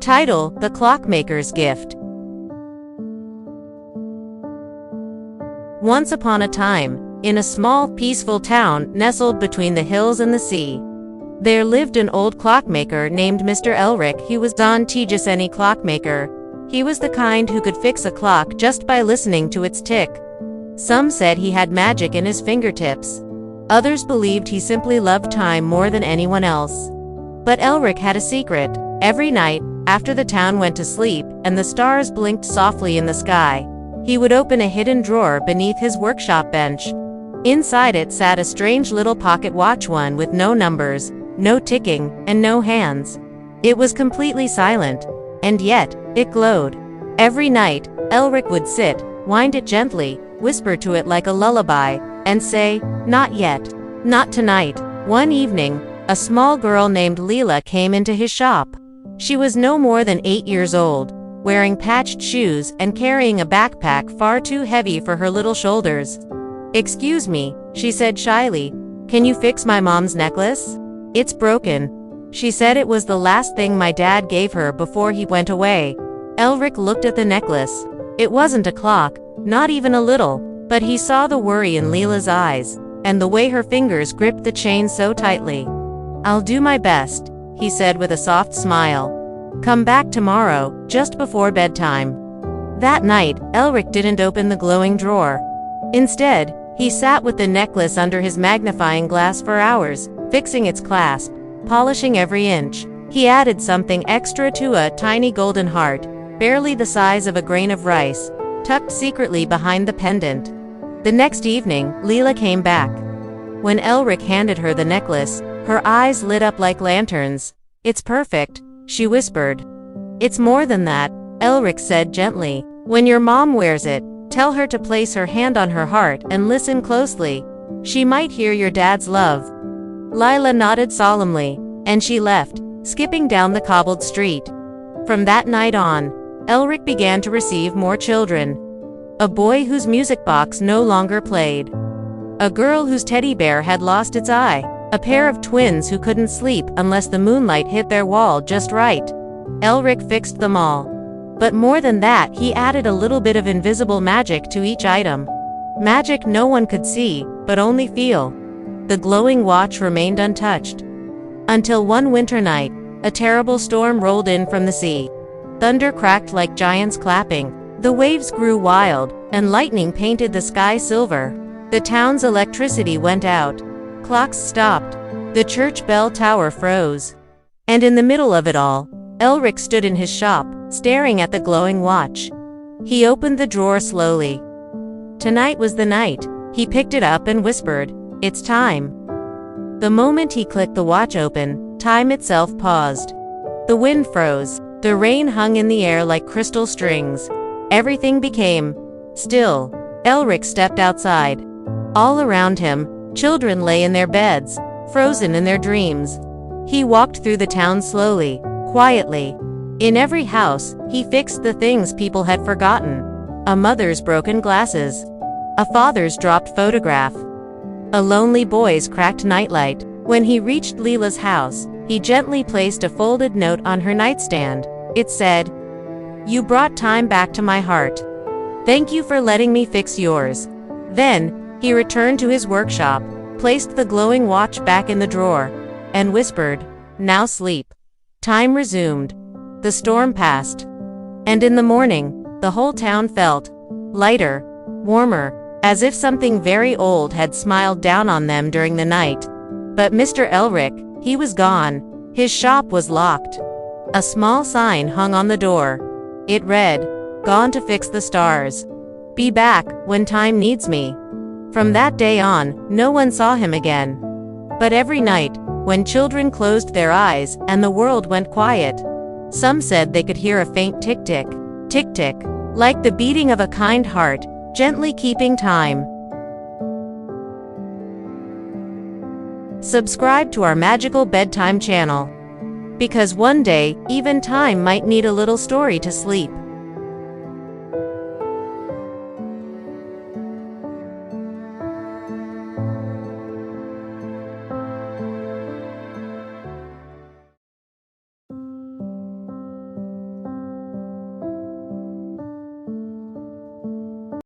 Title: The Clockmaker's Gift. Once upon a time, in a small, peaceful town nestled between the hills and the sea, there lived an old clockmaker named Mr. Elric. He was Don Tejas, any clockmaker. He was the kind who could fix a clock just by listening to its tick. Some said he had magic in his fingertips. Others believed he simply loved time more than anyone else. But Elric had a secret. Every night, after the town went to sleep and the stars blinked softly in the sky, he would open a hidden drawer beneath his workshop bench. Inside it sat a strange little pocket watch, one with no numbers, no ticking, and no hands. It was completely silent, and yet, it glowed. Every night, Elric would sit, wind it gently, whisper to it like a lullaby, and say, "Not yet. Not tonight." One evening, a small girl named Leela came into his shop. She was no more than 8 years old, wearing patched shoes and carrying a backpack far too heavy for her little shoulders. "Excuse me," she said shyly, "can you fix my mom's necklace? It's broken." She said it was the last thing my dad gave her before he went away. Elric looked at the necklace. It wasn't a clock, not even a little, but he saw the worry in Leela's eyes, and the way her fingers gripped the chain so tightly. "I'll do my best," he said with a soft smile. "Come back tomorrow, just before bedtime." That night, Elric didn't open the glowing drawer. Instead, he sat with the necklace under his magnifying glass for hours, fixing its clasp, polishing every inch. He added something extra to a tiny golden heart, barely the size of a grain of rice, tucked secretly behind the pendant. The next evening, Leela came back. When Elric handed her the necklace, her eyes lit up like lanterns. "It's perfect," she whispered. "It's more than that," Elric said gently. "When your mom wears it, tell her to place her hand on her heart and listen closely. She might hear your dad's love." Leela nodded solemnly, and she left, skipping down the cobbled street. From that night on, Elric began to receive more children. A boy whose music box no longer played. A girl whose teddy bear had lost its eye. A pair of twins who couldn't sleep unless the moonlight hit their wall just right. Elric fixed them all. But more than that, he added a little bit of invisible magic to each item. Magic no one could see, but only feel. The glowing watch remained untouched. Until one winter night, a terrible storm rolled in from the sea. Thunder cracked like giants clapping. The waves grew wild, and lightning painted the sky silver. The town's electricity went out. Clocks stopped. The church bell tower froze. And in the middle of it all, Elric stood in his shop, staring at the glowing watch. He opened the drawer slowly. Tonight was the night. He picked it up and whispered, "It's time." The moment he clicked the watch open, time itself paused. The wind froze. The rain hung in the air like crystal strings. Everything became still. Elric stepped outside. All around him, children lay in their beds, frozen in their dreams. He walked through the town slowly, quietly. In every house, he fixed the things people had forgotten. A mother's broken glasses. A father's dropped photograph. A lonely boy's cracked nightlight. When he reached Leela's house, he gently placed a folded note on her nightstand. It said, "You brought time back to my heart. Thank you for letting me fix yours." Then, he returned to his workshop, placed the glowing watch back in the drawer, and whispered, "Now sleep." Time resumed. The storm passed. And in the morning, the whole town felt lighter, warmer, as if something very old had smiled down on them during the night. But Mr. Elric, he was gone. His shop was locked. A small sign hung on the door. It read, "Gone to fix the stars. Be back when time needs me." From that day on, no one saw him again. But every night, when children closed their eyes and the world went quiet, some said they could hear a faint tick-tick, tick-tick, like the beating of a kind heart, gently keeping time. Subscribe to our magical bedtime channel. Because one day, even time might need a little story to sleep.